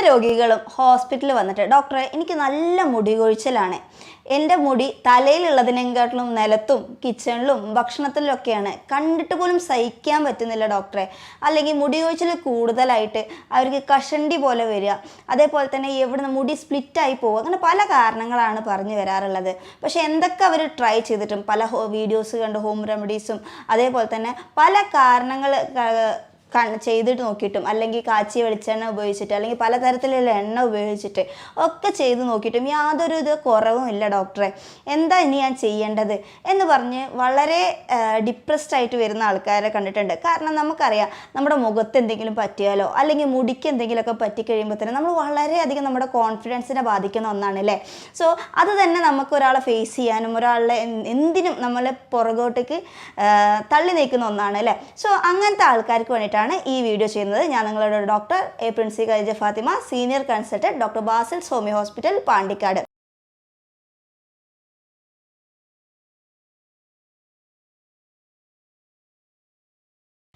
രോഗികളും ഹോസ്പിറ്റലിൽ വന്നിട്ട് ഡോക്ടറെ എനിക്ക് നല്ല മുടി കൊഴിച്ചിലാണ്, എൻ്റെ മുടി തലയിലുള്ളതിനെക്കാട്ടിലും നിലത്തും കിച്ചണിലും ഭക്ഷണത്തിലൊക്കെയാണ്, കണ്ടിട്ട് പോലും സഹിക്കാൻ പറ്റുന്നില്ല ഡോക്ടറെ, അല്ലെങ്കിൽ മുടി കൊഴിച്ചിൽ കൂടുതലായിട്ട് അവർക്ക് കഷണ്ടി പോലെ വരിക, അതേപോലെ തന്നെ എവിടുന്ന് മുടി സ്പ്ലിറ്റായി പോകുക, അങ്ങനെ പല കാരണങ്ങളാണ് പറഞ്ഞു വരാറുള്ളത്. പക്ഷെ എന്തൊക്കെ അവർ ട്രൈ ചെയ്തിട്ടും പല വീഡിയോസ് കണ്ട് ഹോം റെമഡീസും അതേപോലെ തന്നെ പല കാരണങ്ങൾ ചെയ്തിട്ട് നോക്കിയിട്ടും അല്ലെങ്കിൽ കാച്ചിയ വെളിച്ചെണ്ണ ഉപയോഗിച്ചിട്ട് അല്ലെങ്കിൽ പലതരത്തിലുള്ള എണ്ണ ഉപയോഗിച്ചിട്ട് ഒക്കെ ചെയ്ത് നോക്കിയിട്ടും യാതൊരു കുറവും ഇല്ല ഡോക്ടറെ, എന്താ ഇനി ഞാൻ ചെയ്യേണ്ടത് എന്ന് പറഞ്ഞ് വളരെ ഡിപ്രസ്ഡ് ആയിട്ട് വരുന്ന ആൾക്കാരെ കണ്ടിട്ടുണ്ട്. കാരണം നമുക്കറിയാം നമ്മുടെ മുഖത്ത് എന്തെങ്കിലും പറ്റിയാലോ അല്ലെങ്കിൽ മുടിക്ക് എന്തെങ്കിലുമൊക്കെ പറ്റിക്കഴിയുമ്പോൾ തന്നെ നമ്മൾ വളരെയധികം നമ്മുടെ കോൺഫിഡൻസിനെ ബാധിക്കുന്ന ഒന്നാണ് അല്ലേ. സോ അത് തന്നെ നമുക്ക് ഒരാളെ ഫേസ് ചെയ്യാനും ഒരാളെ എന്തിനും നമ്മളെ പുറകോട്ടേക്ക് തള്ളി നീക്കുന്ന ഒന്നാണ് അല്ലേ. സോ അങ്ങനത്തെ ആൾക്കാർക്ക് വേണ്ടിയിട്ടാണ് ഈ വീഡിയോ ചെയ്യുന്നത്. ഞാൻ നിങ്ങളുടെ doctor Princy Khadeeja Fathima, senior consultant, doctor Basil Somy hospital, Pandikkad.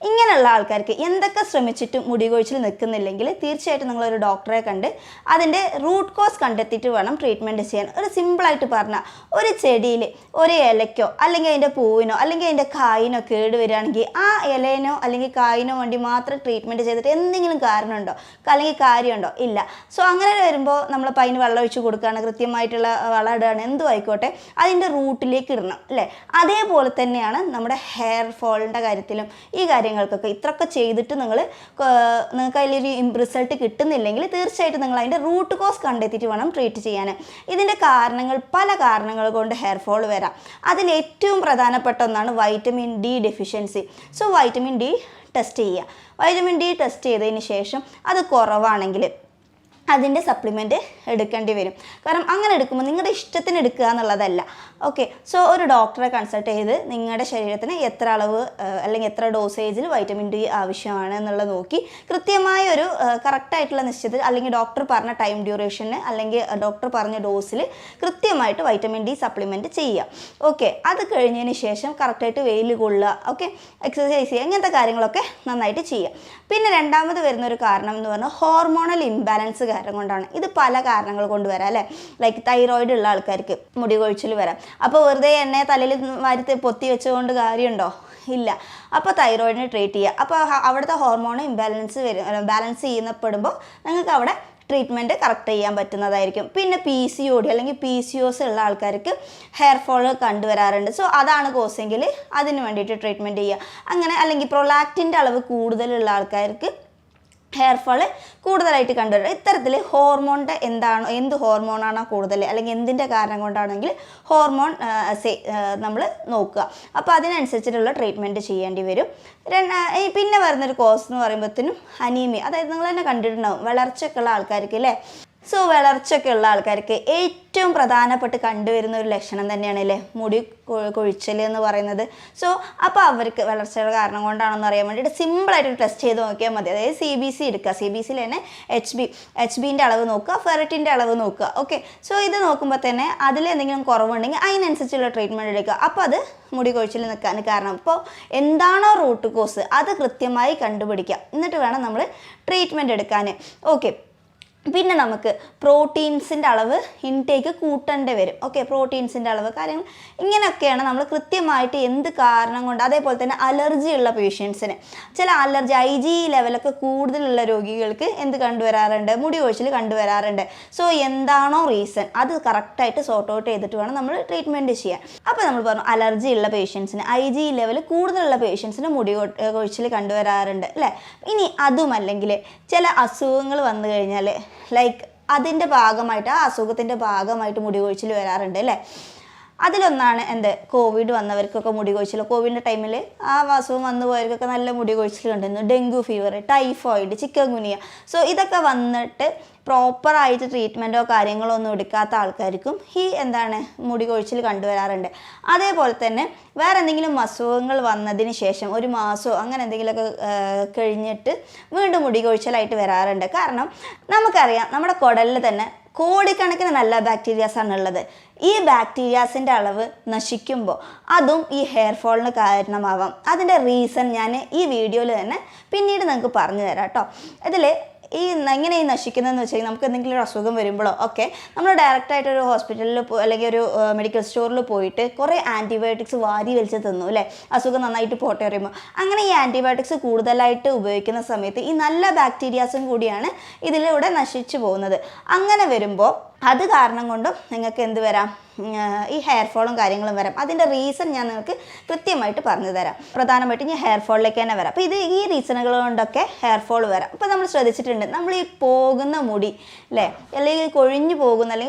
ഇങ്ങനെയുള്ള ആൾക്കാർക്ക് എന്തൊക്കെ ശ്രമിച്ചിട്ടും മുടി കൊഴിച്ചിൽ നിൽക്കുന്നില്ലെങ്കിൽ തീർച്ചയായിട്ടും നിങ്ങളൊരു ഡോക്ടറെ കണ്ട് അതിൻ്റെ റൂട്ട് കോസ് കണ്ടെത്തിയിട്ട് വേണം ട്രീറ്റ്മെൻറ്റ് ചെയ്യാൻ. ഒരു സിമ്പിളായിട്ട് പറഞ്ഞാൽ ഒരു ചെടിയിൽ ഒരു ഇലയ്ക്കോ അല്ലെങ്കിൽ അതിൻ്റെ പൂവിനോ അല്ലെങ്കിൽ അതിൻ്റെ കായിനോ കേട് വരികയാണെങ്കിൽ ആ ഇലേനോ അല്ലെങ്കിൽ കായിനോ വേണ്ടി മാത്രം ട്രീറ്റ്മെൻറ്റ് ചെയ്തിട്ട് എന്തെങ്കിലും കാരണമുണ്ടോ അല്ലെങ്കിൽ കാര്യമുണ്ടോ? ഇല്ല. സോ അങ്ങനെ വരുമ്പോൾ നമ്മൾ അതിന് വെള്ളം ഒഴിച്ച് കൊടുക്കുകയാണ്, കൃത്യമായിട്ടുള്ള വളം ഇടുകയാണ്, എന്തും ആയിക്കോട്ടെ അതിൻ്റെ റൂട്ടിലേക്ക് ഇടണം അല്ലേ. അതേപോലെ തന്നെയാണ് നമ്മുടെ ഹെയർ ഫോളിൻ്റെ കാര്യത്തിലും ഈ കാര്യങ്ങൾക്കൊക്കെ ഇത്രയൊക്കെ ചെയ്തിട്ട് നിങ്ങൾക്ക് അതിലൊരു റിസൾട്ട് കിട്ടുന്നില്ലെങ്കിൽ തീർച്ചയായിട്ടും നിങ്ങൾ അതിൻ്റെ റൂട്ട് കോസ് കണ്ടെത്തിയിട്ട് വേണം ട്രീറ്റ് ചെയ്യാൻ. ഇതിൻ്റെ കാരണങ്ങൾ പല കാരണങ്ങൾ കൊണ്ട് ഹെയർ ഫോൾ വരാം. അതിൽ ഏറ്റവും പ്രധാനപ്പെട്ട ഒന്നാണ് vitamin D deficiency. So vitamin D test ചെയ്യുക. വൈറ്റമിൻ ഡി ടെസ്റ്റ് ചെയ്തതിന് ശേഷം അത് കുറവാണെങ്കിൽ അതിൻ്റെ സപ്ലിമെൻറ്റ് എടുക്കേണ്ടി വരും. കാരണം അങ്ങനെ എടുക്കുമ്പോൾ നിങ്ങളുടെ ഇഷ്ടത്തിന് എടുക്കുക എന്നുള്ളതല്ല. ഓക്കെ. സോ ഒരു ഡോക്ടറെ കൺസൾട്ട് ചെയ്ത് നിങ്ങളുടെ ശരീരത്തിന് എത്ര അളവ് അല്ലെങ്കിൽ എത്ര ഡോസേജിൽ വൈറ്റമിൻ ഡി ആവശ്യമാണ് എന്നുള്ളത് നോക്കി കൃത്യമായ ഒരു കറക്റ്റായിട്ടുള്ള നിശ്ചിത അല്ലെങ്കിൽ ഡോക്ടർ പറഞ്ഞ ടൈം ഡ്യൂറേഷന് അല്ലെങ്കിൽ ഡോക്ടർ പറഞ്ഞ ഡോസിൽ കൃത്യമായിട്ട് വൈറ്റമിൻ ഡി സപ്ലിമെൻറ്റ് ചെയ്യുക. ഓക്കെ. അത് കഴിഞ്ഞതിന് ശേഷം കറക്റ്റായിട്ട് വെയിൽ കൊള്ളുക, ഓക്കെ, എക്സസൈസ് ചെയ്യുക, ഇങ്ങനത്തെ കാര്യങ്ങളൊക്കെ നന്നായിട്ട് ചെയ്യുക. പിന്നെ രണ്ടാമത് വരുന്നൊരു കാരണം എന്ന് പറഞ്ഞാൽ ഹോർമോണൽ ഇംബാലൻസ് കൊണ്ടാണ്. ഇത് പല കാരണങ്ങൾ കൊണ്ട് വരാം അല്ലേ. ലൈക്ക് തൈറോയിഡ് ഉള്ള ആൾക്കാർക്ക് മുടി കൊഴിച്ചിൽ വരാം. അപ്പോൾ വെറുതെ എണ്ണയെ തലയിൽ വാരി പൊത്തി വെച്ചുകൊണ്ട് കാര്യമുണ്ടോ? ഇല്ല. അപ്പോൾ തൈറോയിഡിനെ ട്രീറ്റ് ചെയ്യുക. അപ്പോൾ അവിടുത്തെ ഹോർമോൺ ബാലൻസ് ചെയ്യുന്നപ്പെടുമ്പോൾ നിങ്ങൾക്ക് അവിടെ ട്രീറ്റ്മെൻറ്റ് കറക്റ്റ് ചെയ്യാൻ പറ്റുന്നതായിരിക്കും. പിന്നെ PCOD അല്ലെങ്കിൽ PCOS ഉള്ള ആൾക്കാർക്ക് ഹെയർ ഫോൾ കണ്ടുവരാറുണ്ട്. സോ അതാണ് കോസെങ്കിൽ അതിന് വേണ്ടിയിട്ട് ട്രീറ്റ്മെൻറ്റ് ചെയ്യുക. അങ്ങനെ അല്ലെങ്കിൽ പ്രൊലാക്റ്റിൻ്റെ അളവ് കൂടുതലുള്ള ആൾക്കാർക്ക് ഹെയർ ഫോൾ കൂടുതലായിട്ട് കണ്ടുവരും. ഇത്തരത്തിൽ ഹോർമോണിൻ്റെ എന്ത് ഹോർമോണാണോ കൂടുതൽ അല്ലെങ്കിൽ എന്തിൻ്റെ കാരണം കൊണ്ടാണെങ്കിൽ ഹോർമോൺ നമ്മൾ നോക്കുക. അപ്പോൾ അതിനനുസരിച്ചിട്ടുള്ള ട്രീറ്റ്മെൻറ്റ് ചെയ്യേണ്ടി വരും. പിന്നെ വരുന്നൊരു കോസ് എന്ന് പറയുമ്പോഴത്തേനും അനീമിയ, അതായത് നിങ്ങൾ തന്നെ കണ്ടിട്ടുണ്ടാവും വളർച്ചയൊക്കെ ഉള്ള ആൾക്കാർക്ക് അല്ലേ. സോ വളർച്ചയൊക്കെ ഉള്ള ആൾക്കാർക്ക് ഏറ്റവും പ്രധാനപ്പെട്ട് കണ്ടുവരുന്ന ഒരു ലക്ഷണം തന്നെയാണ് അല്ലേ മുടി കൊഴിച്ചൽ എന്ന് പറയുന്നത്. സോ അപ്പോൾ അവർക്ക് വളർച്ചയുടെ കാരണം കൊണ്ടാണെന്ന് അറിയാൻ വേണ്ടിയിട്ട് സിമ്പിളായിട്ട് ടെസ്റ്റ് ചെയ്ത് നോക്കിയാൽ മതി. അതായത് CBC എടുക്കുക. CBCയിൽ തന്നെ HBൻ്റെ അളവ് നോക്കുക, ഫെറിറ്റിൻ്റെ അളവ് നോക്കുക. ഓക്കെ. സോ ഇത് നോക്കുമ്പോൾ തന്നെ അതിൽ എന്തെങ്കിലും കുറവുണ്ടെങ്കിൽ അതിനനുസരിച്ചുള്ള ട്രീറ്റ്മെൻറ്റ് എടുക്കുക. അപ്പോൾ അത് മുടി കൊഴിച്ചിൽ നിൽക്കാൻ കാരണം. അപ്പോൾ എന്താണോ റൂട്ട് കോസ് അത് കൃത്യമായി കണ്ടുപിടിക്കുക. എന്നിട്ട് വേണം നമ്മൾ ട്രീറ്റ്മെൻറ്റ് എടുക്കാൻ. ഓക്കെ. പിന്നെ നമുക്ക് പ്രോട്ടീൻസിൻ്റെ അളവ് ഇൻടേക്ക് കൂട്ടേണ്ടി വരും. ഓക്കെ. പ്രോട്ടീൻസിൻ്റെ അളവ് കാര്യങ്ങൾ ഇങ്ങനെയൊക്കെയാണ് നമ്മൾ കൃത്യമായിട്ട് എന്ത് കാരണം കൊണ്ട്. അതേപോലെ തന്നെ അലർജി ഉള്ള പേഷ്യൻസിന് ചില അലർജി IgE ലെവലൊക്കെ കൂടുതലുള്ള രോഗികൾക്ക് എന്ത് കണ്ടുവരാറുണ്ട്? മുടി കൊഴിച്ചിൽ കണ്ടുവരാറുണ്ട്. സോ എന്താണോ റീസൺ അത് കറക്റ്റായിട്ട് സോർട്ട് ഔട്ട് ചെയ്തിട്ട് വേണം നമ്മൾ ട്രീറ്റ്മെൻറ്റ് ചെയ്യാൻ. അപ്പോൾ നമ്മൾ പറഞ്ഞു അലർജി ഉള്ള പേഷ്യൻസിന് IgE ലെവൽ കൂടുതലുള്ള പേഷ്യൻസിന് മുടി കൊഴിച്ചിൽ കണ്ടുവരാറുണ്ട് അല്ലേ. ഇനി അതുമല്ലെങ്കിൽ ചില അസുഖങ്ങൾ വന്നു കഴിഞ്ഞാൽ ലൈക്ക് അതിൻ്റെ ഭാഗമായിട്ട് ആ അസുഖത്തിൻ്റെ ഭാഗമായിട്ട് മുടി കൊഴിച്ചിൽ വരാറുണ്ട് അല്ലേ. അതിലൊന്നാണ് കോവിഡ് വന്നവർക്കൊക്കെ മുടി കൊഴിച്ചിൽ. കോവിഡിൻ്റെ ടൈമിൽ ആ അസുഖം വന്നു പോയവർക്കൊക്കെ നല്ല മുടി കൊഴിച്ചിൽ കണ്ടിരുന്നു. Dengue fever, typhoid, chikungunya. So ഇതൊക്കെ വന്നിട്ട് പ്രോപ്പറായിട്ട് ട്രീറ്റ്മെൻറ്റോ കാര്യങ്ങളോ ഒന്നും എടുക്കാത്ത ആൾക്കാർക്കും ഈ മുടി കൊഴിച്ചിൽ കണ്ടുവരാറുണ്ട്. അതേപോലെ തന്നെ വേറെ എന്തെങ്കിലും അസുഖങ്ങൾ വന്നതിന് ശേഷം ഒരു മാസമോ അങ്ങനെ എന്തെങ്കിലുമൊക്കെ കഴിഞ്ഞിട്ട് വീണ്ടും മുടി കൊഴിച്ചിലായിട്ട് വരാറുണ്ട്. കാരണം നമുക്കറിയാം നമ്മുടെ കുടലിൽ തന്നെ കോടിക്കണക്കിന് നല്ല ബാക്ടീരിയാസാണ് ഉള്ളത്. ഈ ബാക്ടീരിയാസിൻ്റെ അളവ് നശിക്കുമ്പോൾ അതും ഈ ഹെയർ ഫോളിന് കാരണമാവാം. അതിൻ്റെ റീസൺ ഞാൻ ഈ വീഡിയോയിൽ തന്നെ പിന്നീട് നിങ്ങൾക്ക് പറഞ്ഞു തരാം കേട്ടോ. ഇതിൽ എങ്ങനെ ഈ നശിക്കുന്നതെന്ന് വെച്ചാൽ നമുക്ക് എന്തെങ്കിലും ഒരു അസുഖം വരുമ്പോഴോ ഒക്കെ നമ്മൾ ഡയറക്റ്റായിട്ട് ഒരു ഹോസ്പിറ്റലിൽ അല്ലെങ്കിൽ ഒരു മെഡിക്കൽ സ്റ്റോറിൽ പോയിട്ട് കുറേ ആൻറ്റിബയോട്ടിക്സ് വാരി വലിച്ച് തിന്നു അല്ലേ, അസുഖം നന്നായിട്ട് പോട്ടെ പറയുമ്പോൾ. അങ്ങനെ ഈ ആൻറ്റിബയോട്ടിക്സ് കൂടുതലായിട്ട് ഉപയോഗിക്കുന്ന സമയത്ത് ഈ നല്ല ബാക്ടീരിയാസും കൂടിയാണ് ഇതിലൂടെ നശിച്ചു പോകുന്നത്. അങ്ങനെ വരുമ്പോൾ അത് കാരണം കൊണ്ടും നിങ്ങൾക്ക് എന്ത് വരാം, ഈ ഹെയർ ഫോളും കാര്യങ്ങളും വരാം. അതിൻ്റെ റീസൺ ഞാൻ നിങ്ങൾക്ക് കൃത്യമായിട്ട് പറഞ്ഞു തരാം. പ്രധാനമായിട്ടും ഞാൻ ഹെയർ ഫോളിലേക്ക് തന്നെ വരാം. അപ്പോൾ ഈ റീസണുകൾ കൊണ്ടൊക്കെ ഹെയർ ഫോൾ വരാം. അപ്പോൾ നമ്മൾ ശ്രദ്ധിച്ചിട്ടുണ്ട്, നമ്മൾ ഈ പോകുന്ന മുടി അല്ലേ, അല്ലെങ്കിൽ കൊഴിഞ്ഞു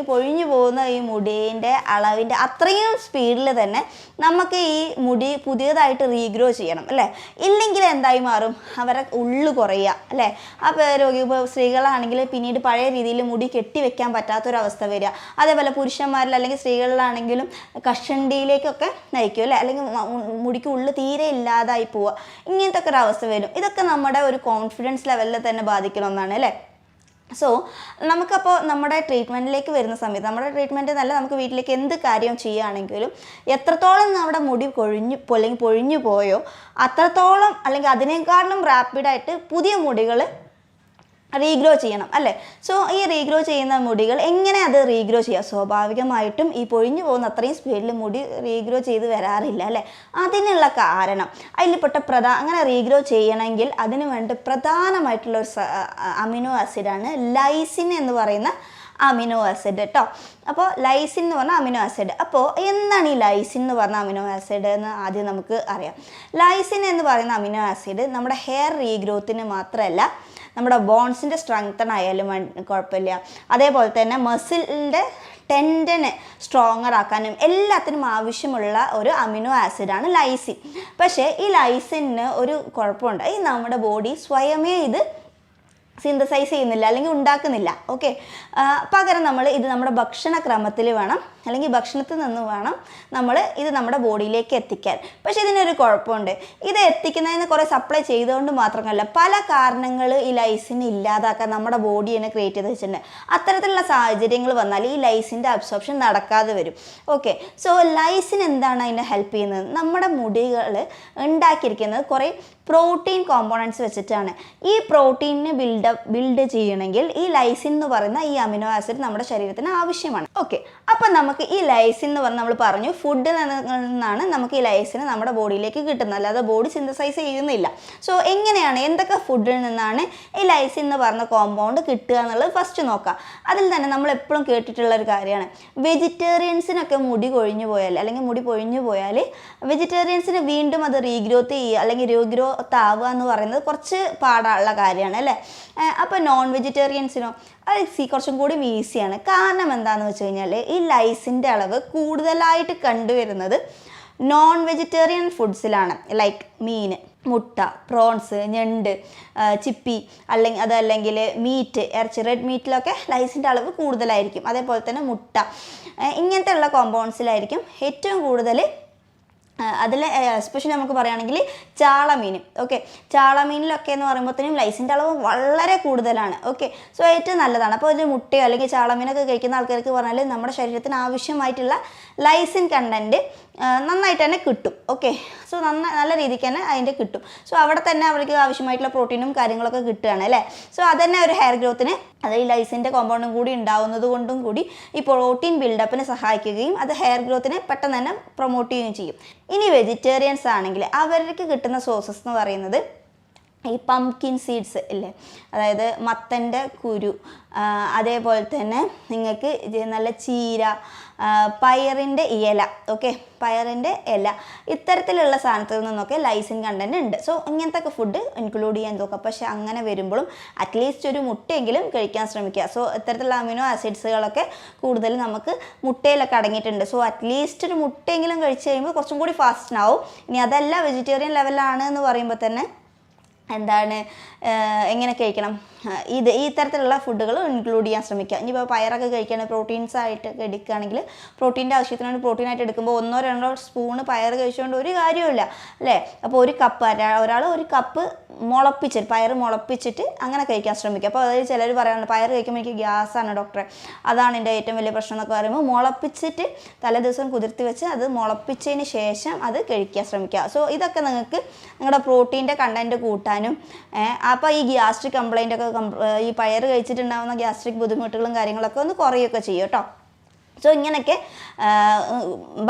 പോകുന്ന ഈ മുടീൻ്റെ അളവിൻ്റെ അത്രയും സ്പീഡിൽ തന്നെ നമുക്ക് ഈ മുടി പുതിയതായിട്ട് റീഗ്രോ ചെയ്യണം അല്ലേ. ഇല്ലെങ്കിൽ എന്തായി മാറും, അവരെ ഉള്ളു കുറയുക അല്ലേ. അപ്പോൾ സ്ത്രീകളാണെങ്കിൽ പിന്നീട് പഴയ രീതിയിൽ മുടി കെട്ടിവെക്കാൻ പറ്റാത്തൊരവസ്ഥ വരിക. അതേപോലെ പുരുഷന്മാരിൽ അല്ലെങ്കിൽ സ്ത്രീകളിലാണെങ്കിലും കഷണ്ടിയിലേക്കൊക്കെ നയിക്കും അല്ലേ, അല്ലെങ്കിൽ മുടിക്ക് ഉള്ളു തീരെ ഇല്ലാതായി പോവുക. ഇങ്ങനത്തെ ഒക്കെ ഒരു അവസ്ഥ വരും. ഇതൊക്കെ നമ്മുടെ ഒരു കോൺഫിഡൻസ് ലെവലിൽ തന്നെ ബാധിക്കുന്ന ഒന്നാണ് അല്ലേ. സോ നമുക്കപ്പോൾ നമ്മുടെ ട്രീറ്റ്മെൻറ്റിലേക്ക് വരുന്ന സമയത്ത്, നമ്മുടെ ട്രീറ്റ്മെൻറ്റ് നല്ല നമുക്ക് വീട്ടിലേക്ക് എന്ത് കാര്യം ചെയ്യുകയാണെങ്കിലും എത്രത്തോളം നമ്മുടെ മുടി പൊഴിഞ്ഞു പോയോ അത്രത്തോളം അല്ലെങ്കിൽ അതിനേക്കാളും റാപ്പിഡായിട്ട് പുതിയ മുടികൾ റീഗ്രോ ചെയ്യണം അല്ലേ. സോ ഈ റീഗ്രോ ചെയ്യുന്ന മുടികൾ എങ്ങനെ അത് റീഗ്രോ ചെയ്യുക, സ്വാഭാവികമായിട്ടും ഈ പൊഴിഞ്ഞു പോകുന്ന അത്രയും സ്പീഡിൽ മുടി റീഗ്രോ ചെയ്ത് വരാറില്ല അല്ലേ. അതിനുള്ള കാരണം അതിൽപ്പെട്ട അങ്ങനെ റീഗ്രോ ചെയ്യണമെങ്കിൽ അതിന് വേണ്ടി പ്രധാനമായിട്ടുള്ള ഒരു അമിനോ ആസിഡാണ് ലൈസിൻ എന്ന് പറയുന്ന അമിനോ ആസിഡ് കേട്ടോ. അപ്പോൾ ലൈസിൻ എന്ന് പറഞ്ഞാൽ അമിനോ ആസിഡ്. അപ്പോൾ എന്താണ് ഈ ലൈസിൻ എന്ന് പറഞ്ഞ അമിനോ ആസിഡ് എന്ന് ആദ്യം നമുക്ക് അറിയാം. ലൈസിൻ എന്ന് പറയുന്ന അമിനോ ആസിഡ് നമ്മുടെ ഹെയർ റീഗ്രോത്തിന് മാത്രമല്ല, നമ്മുടെ ബോൺസിൻ്റെ സ്ട്രെങ്തൻ ആയാലും കുഴപ്പമില്ല, അതേപോലെ തന്നെ മസിലിൻ്റെ ടെൻഡന് സ്ട്രോങ്ങർ ആക്കാനും എല്ലാത്തിനും ആവശ്യമുള്ള ഒരു അമിനോ ആസിഡാണ് ലൈസിൻ. പക്ഷേ ഈ ലൈസിന് ഒരു കുഴപ്പമുണ്ട്, ഈ നമ്മുടെ ബോഡി സ്വയമേ ഇത് സിന്തസൈസ് ചെയ്യുന്നില്ല അല്ലെങ്കിൽ ഉണ്ടാക്കുന്നില്ല. ഓക്കെ, പകരം നമ്മൾ ഇത് നമ്മുടെ ഭക്ഷണക്രമത്തിൽ വേണം, അല്ലെങ്കിൽ ഭക്ഷണത്തിൽ നിന്ന് വേണം നമ്മൾ ഇത് നമ്മുടെ ബോഡിയിലേക്ക് എത്തിക്കാൻ. പക്ഷേ ഇതിനൊരു കുഴപ്പമുണ്ട്, ഇത് എത്തിക്കുന്നതിന് കുറേ സപ്ലൈ ചെയ്തുകൊണ്ട് മാത്രമല്ല പല കാരണങ്ങൾ ഈ ലൈസിൻ ഇല്ലാതാക്കാൻ നമ്മുടെ ബോഡി തന്നെ ക്രിയേറ്റ് ചെയ്ത് വെച്ചിട്ടുണ്ട്. അത്തരത്തിലുള്ള സാഹചര്യങ്ങൾ വന്നാൽ ഈ ലൈസിൻ്റെ അബ്സോർപ്ഷൻ നടക്കാതെ വരും. ഓക്കെ, സോ ലൈസിൻ എന്താണ് അതിനെ ഹെൽപ്പ് ചെയ്യുന്നത്, നമ്മുടെ മുടികൾ ഉണ്ടാക്കിയിരിക്കുന്നത് കുറേ പ്രോട്ടീൻ കോമ്പോണൻസ് വെച്ചിട്ടാണ്. ഈ പ്രോട്ടീനിന് ബിൽഡ് ചെയ്യണമെങ്കിൽ ഈ ലൈസിൻ എന്ന് പറയുന്ന ഈ അമിനോ ആസിഡ് നമ്മുടെ ശരീരത്തിന് ആവശ്യമാണ്. ഓക്കെ, അപ്പം നമുക്ക് ഈ ലൈസിൻ എന്ന് പറഞ്ഞാൽ നമ്മൾ പറഞ്ഞു ഫുഡിൽ നിന്നാണ് നമുക്ക് ഈ ലൈസിന് നമ്മുടെ ബോഡിയിലേക്ക് കിട്ടുന്നത്, അല്ലാതെ ബോഡി സിന്തസൈസ് ചെയ്യുന്നില്ല. സോ എങ്ങനെയാണ്, എന്തൊക്കെ ഫുഡിൽ നിന്നാണ് ഈ ലൈസിൻ എന്ന് പറഞ്ഞ കോമ്പൗണ്ട് കിട്ടുക എന്നുള്ളത് ഫസ്റ്റ് നോക്കാം. അതിൽ തന്നെ നമ്മൾ എപ്പോഴും കേട്ടിട്ടുള്ള ഒരു കാര്യമാണ്, വെജിറ്റേറിയൻസിനൊക്കെ മുടി കൊഴിഞ്ഞു പോയാൽ അല്ലെങ്കിൽ മുടി പൊഴിഞ്ഞു പോയാൽ വെജിറ്റേറിയൻസിന് വീണ്ടും അത് റീഗ്രോത്ത് ചെയ്യുക അല്ലെങ്കിൽ റീഗ്രോത്ത് ആവുക എന്ന് പറയുന്നത് കുറച്ച് പാടുള്ള കാര്യമാണ് അല്ലേ. അപ്പോൾ നോൺ വെജിറ്റേറിയൻസിനോ അത് കുറച്ചും കൂടി ഈസിയാണ്. കാരണം എന്താണെന്ന് വെച്ച് കഴിഞ്ഞാൽ ഈ ലൈസിൻ്റെ അളവ് കൂടുതലായിട്ട് കണ്ടുവരുന്നത് നോൺ വെജിറ്റേറിയൻ ഫുഡ്സിലാണ്. ലൈക്ക് മീൻ, മുട്ട, പ്രോൺസ്, ഞണ്ട്, ചിപ്പി അതല്ലെങ്കിൽ മീറ്റ്, ഇറച്ചി, റെഡ് മീറ്റിലൊക്കെ ലൈസിൻ്റെ അളവ് കൂടുതലായിരിക്കും. അതേപോലെ തന്നെ മുട്ട, ഇങ്ങനത്തെ ഉള്ള കോമ്പൗണ്ട്സിലായിരിക്കും ഏറ്റവും കൂടുതൽ. അതിൽ എസ്പെഷ്യലി നമുക്ക് പറയുകയാണെങ്കിൽ ചാളമീൻ. ഓക്കെ, ചാളമീനിലൊക്കെ എന്ന് പറയുമ്പോഴത്തേനും ലൈസിൻ്റെ അളവ് വളരെ കൂടുതലാണ്. ഓക്കെ, സോ ഏറ്റവും നല്ലതാണ്. അപ്പോൾ ഒരു മുട്ടയോ അല്ലെങ്കിൽ ചാളമീനൊക്കെ കഴിക്കുന്ന ആൾക്കാർക്ക് പറഞ്ഞാൽ നമ്മുടെ ശരീരത്തിന് ആവശ്യമായിട്ടുള്ള ലൈസിൻ കണ്ടൻറ്റ് നന്നായിട്ട് തന്നെ കിട്ടും. ഓക്കെ, സോ നല്ല രീതിക്ക് തന്നെ അതിൻ്റെ കിട്ടും. സോ അവിടെ തന്നെ അവർക്ക് ആവശ്യമായിട്ടുള്ള പ്രോട്ടീനും കാര്യങ്ങളൊക്കെ കിട്ടുകയാണ് അല്ലേ. സോ അതന്നെ ഒരു ഹെയർ ഗ്രോത്തിന്, അത് ഈ ലൈസിൻ്റെ കോമ്പൗണ്ടും കൂടി ഉണ്ടാവുന്നത് കൊണ്ടും കൂടി ഈ പ്രോട്ടീൻ ബിൽഡപ്പിന് സഹായിക്കുകയും അത് ഹെയർ ഗ്രോത്തിനെ പെട്ടെന്ന് തന്നെ പ്രൊമോട്ട് ചെയ്യുകയും ചെയ്യും. ഇനി വെജിറ്റേറിയൻസ് ആണെങ്കിൽ അവർക്ക് കിട്ടുന്ന സോഴ്സസ് എന്ന് പറയുന്നത് ഈ പംകിൻ സീഡ്സ് ഇല്ലേ, അതായത് മത്തൻ്റെ കുരു, അതേപോലെ തന്നെ നിങ്ങൾക്ക് നല്ല ചീര, പയറിൻ്റെ ഇല, ഓക്കെ, പയറിൻ്റെ ഇല, ഇത്തരത്തിലുള്ള സാധനത്തിൽ നിന്നൊക്കെ ലൈസിൻ കണ്ടൻറ്റ് ഉണ്ട്. സോ ഇങ്ങനത്തെ ഒക്കെ ഫുഡ് ഇൻക്ലൂഡ് ചെയ്യാൻ നോക്കാം. പക്ഷേ അങ്ങനെ വരുമ്പോഴും അറ്റ്ലീസ്റ്റ് ഒരു മുട്ടയെങ്കിലും കഴിക്കാൻ ശ്രമിക്കുക. സോ ഇത്തരത്തിലുള്ള അമിനോ ആസിഡ്സുകളൊക്കെ കൂടുതൽ നമുക്ക് മുട്ടയിലൊക്കെ അടങ്ങിയിട്ടുണ്ട്. സോ അറ്റ്ലീസ്റ്റ് ഒരു മുട്ടയെങ്കിലും കഴിച്ച് കഴിയുമ്പോൾ കുറച്ചും കൂടി ഫാസ്റ്റിനാവും. ഇനി അതല്ല വെജിറ്റേറിയൻ ലെവലാണ് എന്ന് പറയുമ്പോൾ തന്നെ എന്താണ്, എങ്ങനെ കഴിക്കണം, ഈ തരത്തിലുള്ള ഫുഡുകൾ ഇൻക്ലൂഡ് ചെയ്യാൻ ശ്രമിക്കുക. ഇനിയിപ്പോൾ പയറൊക്കെ കഴിക്കുകയാണെങ്കിൽ പ്രോട്ടീൻസ് ആയിട്ട് എടുക്കുകയാണെങ്കിൽ പ്രോട്ടീൻ്റെ ആവശ്യത്തിനാണ് പ്രോട്ടീനായിട്ട് എടുക്കുമ്പോൾ 1-2 സ്പൂണ് പയർ കഴിച്ചുകൊണ്ട് ഒരു കാര്യമില്ല അല്ലേ. അപ്പോൾ ഒരു കപ്പ്, ഒരാൾ ഒരു കപ്പ് പയർ മുളപ്പിച്ചിട്ട് അങ്ങനെ കഴിക്കാൻ ശ്രമിക്കുക. അപ്പോൾ അതായത് ചിലർ പറയാറുണ്ട് പയർ കഴിക്കുമ്പോൾ എനിക്ക് ഗ്യാസാണ് ഡോക്ടറെ, അതാണ് എൻ്റെ ഏറ്റവും വലിയ പ്രശ്നം എന്നൊക്കെ പറയുമ്പോൾ മുളപ്പിച്ചിട്ട് തലേദിവസം കുതിർത്തി വെച്ച് അത് മുളപ്പിച്ചതിന് ശേഷം അത് കഴിക്കാൻ ശ്രമിക്കുക. സോ ഇതൊക്കെ നിങ്ങൾക്ക് നിങ്ങളുടെ പ്രോട്ടീൻ്റെ കണ്ടൻറ്റ് കൂട്ടാൻ കുറയാനും അപ്പോൾ ഈ ഗ്യാസ്ട്രിക് കംപ്ലൈൻ്റ് ഒക്കെ ഈ പയർ കഴിച്ചിട്ടുണ്ടാകുന്ന ഗ്യാസ്ട്രിക് ബുദ്ധിമുട്ടുകളും കാര്യങ്ങളൊക്കെ ഒന്ന് കുറയുകയൊക്കെ ചെയ്യും കേട്ടോ. സോ ഇങ്ങനെയൊക്കെ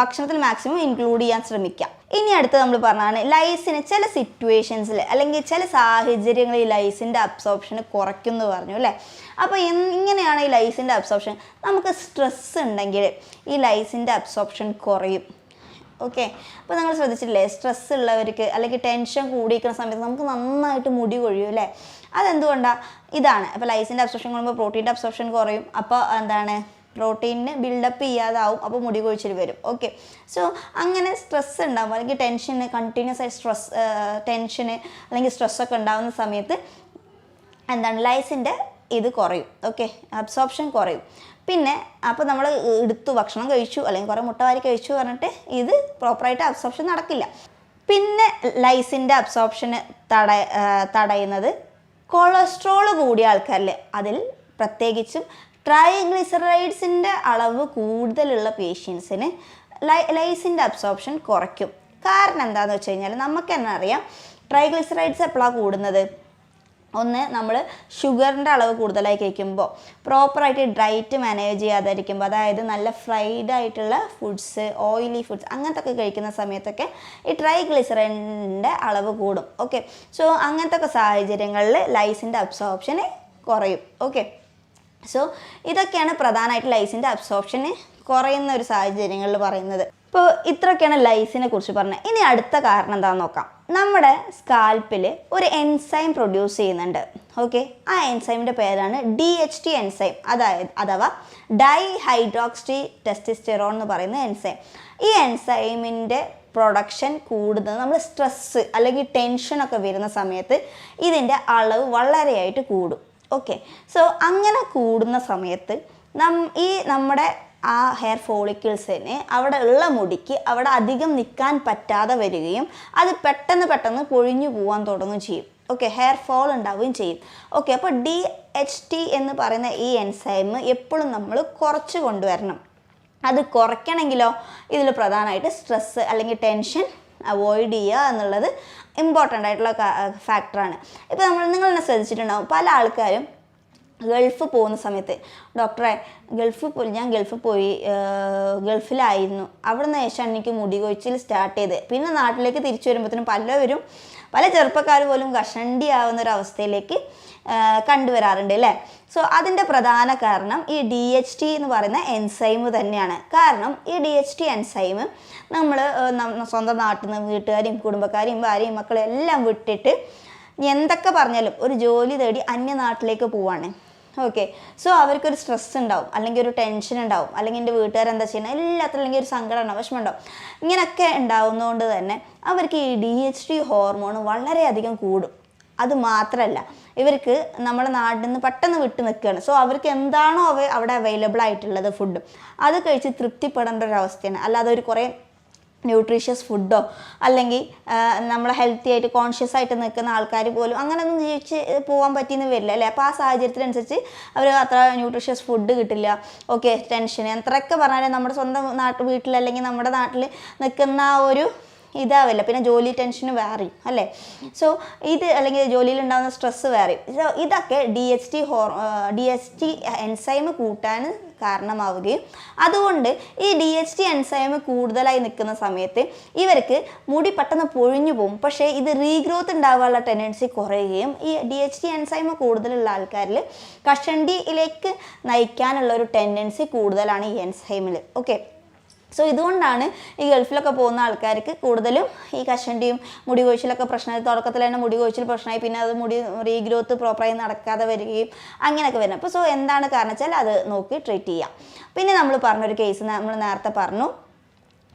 ഭക്ഷണത്തിൽ മാക്സിമം ഇൻക്ലൂഡ് ചെയ്യാൻ ശ്രമിക്കാം. ഇനി അടുത്ത് നമ്മൾ പറഞ്ഞാണ് ലൈസിന് ചില സിറ്റുവേഷൻസിൽ അല്ലെങ്കിൽ ചില സാഹചര്യങ്ങളിൽ ലൈസിൻ്റെ അബ്സോർപ്ഷന് കുറയ്ക്കും എന്ന് പറഞ്ഞു അല്ലേ. അപ്പോൾ ഇങ്ങനെയാണ് ഈ ലൈസിൻ്റെ അബ്സോർപ്ഷൻ. നമുക്ക് സ്ട്രെസ് ഉണ്ടെങ്കിൽ ഈ ലൈസിൻ്റെ അബ്സോർപ്ഷൻ കുറയും. ഓക്കെ, അപ്പോൾ നിങ്ങൾ ശ്രദ്ധിച്ചിട്ടില്ലേ, സ്ട്രെസ് ഉള്ളവർക്ക് അല്ലെങ്കിൽ ടെൻഷൻ കൂടിയിരിക്കുന്ന സമയത്ത് നമുക്ക് നന്നായിട്ട് മുടി കൊഴിയും അല്ലേ. അതെന്തുകൊണ്ടാണ്? ഇതാണ്. അപ്പോൾ ലൈസിൻ്റെ അബ്സോർപ്ഷൻ കൂടുമ്പോൾ പ്രോട്ടീൻ്റെ അബ്സോർപ്ഷൻ കുറയും. അപ്പോൾ എന്താണ്, പ്രോട്ടീനിന് ബിൽഡപ്പ് ചെയ്യാതാവും, അപ്പോൾ മുടി കൊഴിച്ചിൽ വരും. ഓക്കെ, സോ അങ്ങനെ സ്ട്രെസ് ഉണ്ടാകുമ്പോൾ അല്ലെങ്കിൽ ടെൻഷന് കണ്ടിന്യൂസ് ആയി ടെൻഷന് അല്ലെങ്കിൽ സ്ട്രെസ്സൊക്കെ ഉണ്ടാകുന്ന സമയത്ത് എന്താണ്, ലൈസിൻ്റെ ഇത് കുറയും. ഓക്കെ, അബ്സോർപ്ഷൻ കുറയും. പിന്നെ അപ്പോൾ നമ്മൾ എടുത്തു ഭക്ഷണം കഴിച്ചു അല്ലെങ്കിൽ കുറേ മുട്ട വാരി കഴിച്ചു പറഞ്ഞിട്ട് ഇത് പ്രോപ്പറായിട്ട് അബ്സോർപ്ഷൻ നടക്കില്ല. പിന്നെ ലൈസിൻ്റെ അബ്സോർപ്ഷന് തടയുന്നത് കൊളസ്ട്രോൾ കൂടിയ ആൾക്കാരിൽ, അതിൽ പ്രത്യേകിച്ചും ട്രൈഗ്ലിസറൈഡ്സിൻ്റെ അളവ് കൂടുതലുള്ള പേഷ്യൻസിന് ലൈസിൻ്റെ അബ്സോർപ്ഷൻ കുറയ്ക്കും. കാരണം എന്താണെന്ന് വെച്ച് കഴിഞ്ഞാൽ നമുക്ക് തന്നെ അറിയാം ട്രൈഗ്ലിസറൈഡ്സ് എപ്പോഴാണ് കൂടുന്നത്. ഒന്ന്, നമ്മൾ ഷുഗറിൻ്റെ അളവ് കൂടുതലായി കഴിക്കുമ്പോൾ, പ്രോപ്പറായിട്ട് ഡയറ്റ് മാനേജ് ചെയ്യാതിരിക്കുമ്പോൾ, അതായത് നല്ല ഫ്രൈഡ് ആയിട്ടുള്ള ഫുഡ്സ്, ഓയിലി ഫുഡ്സ് അങ്ങനത്തെ ഒക്കെ കഴിക്കുന്ന സമയത്തൊക്കെ ഈ ട്രൈഗ്ലിസറൈഡിൻ്റെ അളവ് കൂടും. ഓക്കെ, സോ അങ്ങനത്തെ ഒക്കെ സാഹചര്യങ്ങളിൽ ലൈസിൻ്റെ അബ്സോർപ്ഷന് കുറയും. ഓക്കെ, സോ ഇതൊക്കെയാണ് പ്രധാനമായിട്ട് ലൈസിൻ്റെ അബ്സോർപ്ഷന് കുറയുന്ന ഒരു സാഹചര്യങ്ങളിൽ പറയുന്നത്. ഇപ്പോൾ ഇത്രയൊക്കെയാണ് ലൈസിനെ കുറിച്ച് പറഞ്ഞത്. ഇനി അടുത്ത കാരണം എന്താണെന്ന് നോക്കാം. നമ്മുടെ സ്കാൽപ്പിൽ ഒരു എൻസൈം പ്രൊഡ്യൂസ് ചെയ്യുന്നുണ്ട്. ഓക്കെ, ആ എൻസൈമിൻ്റെ പേരാണ് DHT എൻസൈം, അഥവാ ഡൈഹൈഡ്രോക്സി ടെസ്റ്റോസ്റ്റെറോൺ എന്ന് പറയുന്ന എൻസൈം. ഈ എൻസൈമിൻ്റെ പ്രൊഡക്ഷൻ കൂടുന്നത് നമ്മൾ സ്ട്രെസ്സ് അല്ലെങ്കിൽ ടെൻഷനൊക്കെ വരുന്ന സമയത്ത് ഇതിൻ്റെ അളവ് വളരെയായിട്ട് കൂടും. ഓക്കെ, സോ അങ്ങനെ കൂടുന്ന സമയത്ത് നമ്മുടെ ആ ഹെയർ ഫോളിക്കിൾസിന് അവിടെ ഉള്ള മുടിക്ക് അവിടെ അധികം നിൽക്കാൻ പറ്റാതെ വരികയും അത് പെട്ടെന്ന് പൊഴിഞ്ഞു പോകാൻ തുടങ്ങുകയും ചെയ്യും. ഓക്കെ, ഹെയർ ഫോൾ ഉണ്ടാവുകയും ചെയ്യും. ഓക്കെ, അപ്പോൾ DHT എന്ന് പറയുന്ന ഈ എൻസൈം എപ്പോഴും നമ്മൾ കുറച്ച് കൊണ്ടുവരണം. അത് കുറയ്ക്കണമെങ്കിലോ ഇതിൽ പ്രധാനമായിട്ട് സ്ട്രെസ്സ് അല്ലെങ്കിൽ ടെൻഷൻ അവോയ്ഡ് ചെയ്യുക എന്നുള്ളത് ഇമ്പോർട്ടൻ്റ് ആയിട്ടുള്ള ഫാക്ടറാണ്. ഇപ്പോൾ നിങ്ങൾ തന്നെ ശ്രദ്ധിച്ചിട്ടുണ്ടാവും, പല ആൾക്കാരും ഗൾഫ് പോകുന്ന സമയത്ത്, ഡോക്ടറെ ഞാൻ ഗൾഫിലായിരുന്നു, അവിടെ നിന്ന് ശേഷമാണ് എനിക്ക് മുടി കൊഴിച്ചിൽ സ്റ്റാർട്ട് ചെയ്ത്. പിന്നെ നാട്ടിലേക്ക് തിരിച്ചു വരുമ്പോഴത്തേനും പല ചെറുപ്പക്കാർ പോലും കഷണ്ടി ആവുന്ന ഒരു അവസ്ഥയിലേക്ക് കണ്ടുവരാറുണ്ട് അല്ലേ. സോ അതിൻ്റെ പ്രധാന കാരണം ഈ DHT എന്ന് പറയുന്ന എൻസൈം തന്നെയാണ്. കാരണം ഈ DHT എൻസൈം നമ്മൾ സ്വന്തം നാട്ടിൽ നിന്ന് വീട്ടുകാരെയും കുടുംബക്കാരെയും ഭാര്യയും മക്കളെയും എല്ലാം വിട്ടിട്ട് എന്തൊക്കെ പറഞ്ഞാലും ഒരു ജോലി തേടി അന്യനാട്ടിലേക്ക് പോവാണ്. ഓക്കെ, സോ അവർക്കൊരു സ്ട്രെസ് ഉണ്ടാവും, അല്ലെങ്കിൽ ഒരു ടെൻഷൻ ഉണ്ടാവും, അല്ലെങ്കിൽ എൻ്റെ വീട്ടുകാരെന്താ ചെയ്യുന്നത്, എല്ലാത്തിലും അല്ലെങ്കിൽ ഒരു സങ്കടം ഉണ്ടാവും, വിഷമം ഉണ്ടാവും. ഇങ്ങനെയൊക്കെ ഉണ്ടാവുന്നതുകൊണ്ട് തന്നെ അവർക്ക് ഈ DHT ഹോർമോൺ വളരെയധികം കൂടും. അത് മാത്രമല്ല, ഇവർക്ക് നമ്മുടെ നാട്ടിൽ നിന്ന് പെട്ടെന്ന് വിട്ട് നിൽക്കുകയാണ്. സോ അവർക്ക് എന്താണോ അവിടെ അവൈലബിൾ ആയിട്ടുള്ളത് ഫുഡ്, അത് കഴിച്ച് തൃപ്തിപ്പെടേണ്ട ഒരു അവസ്ഥയാണ്. അല്ലാതെ ഒരു കുറേ ന്യൂട്രീഷ്യസ് ഫുഡോ അല്ലെങ്കിൽ നമ്മൾ ഹെൽത്തി ആയിട്ട് കോൺഷ്യസ് ആയിട്ട് നിൽക്കുന്ന ആൾക്കാർ പോലും അങ്ങനെയൊന്നും ജീവിച്ച് പോകാൻ പറ്റിയെന്ന് വരില്ല അല്ലേ. അപ്പോൾ ആ സാഹചര്യത്തിനനുസരിച്ച് അവർ അത്ര ന്യൂട്രീഷ്യസ് ഫുഡ് കിട്ടില്ല. ഓക്കെ, ടെൻഷൻ എത്രയൊക്കെ പറഞ്ഞാലും നമ്മുടെ സ്വന്തം വീട്ടിൽ അല്ലെങ്കിൽ നമ്മുടെ നാട്ടിൽ നിൽക്കുന്ന ആ ഒരു ഇതാവില്ല. പിന്നെ ജോലി ടെൻഷന് വേറെയും അല്ലേ. സോ ഇത് അല്ലെങ്കിൽ ജോലിയിൽ ഉണ്ടാകുന്ന സ്ട്രെസ്സ് വേറെയും. സോ ഇതൊക്കെ DHT എൻസൈം കൂട്ടാൻ കാരണമാവുകയും അതുകൊണ്ട് ഈ DHT എൻസൈം കൂടുതലായി നിൽക്കുന്ന സമയത്ത് ഇവർക്ക് മുടി പെട്ടെന്ന് പൊഴിഞ്ഞു പോകും. പക്ഷേ ഇത് റീഗ്രോത്ത് ഉണ്ടാകാനുള്ള ടെൻഡൻസി കുറയുകയും ഈ DHT എൻസൈം കൂടുതലുള്ള ആൾക്കാരിൽ കഷണ്ടിയിലേക്ക് നയിക്കാനുള്ള ഒരു ടെൻഡൻസി കൂടുതലാണ് ഈ എൻസൈമിൽ. ഓക്കെ, സോ ഇതുകൊണ്ടാണ് ഈ ഗൾഫിലൊക്കെ പോകുന്ന ആൾക്കാർക്ക് കൂടുതലും ഈ കഷണ്ടിയും മുടി കൊഴിച്ചിലൊക്കെ പ്രശ്നമായി. തുടക്കത്തിൽ തന്നെ മുടി കൊഴിച്ചിൽ പ്രശ്നമായി, പിന്നെ അത് മുടി റീഗ്രോത്ത് പ്രോപ്പറായി നടക്കാതെ വരികയും അങ്ങനെയൊക്കെ വരുന്നത്. അപ്പോൾ സോ എന്താണ് കാരണം വെച്ചാൽ അത് നോക്കി ട്രീറ്റ് ചെയ്യാം. പിന്നെ നമ്മൾ പറഞ്ഞൊരു കേസ് നമ്മൾ നേരത്തെ പറഞ്ഞു,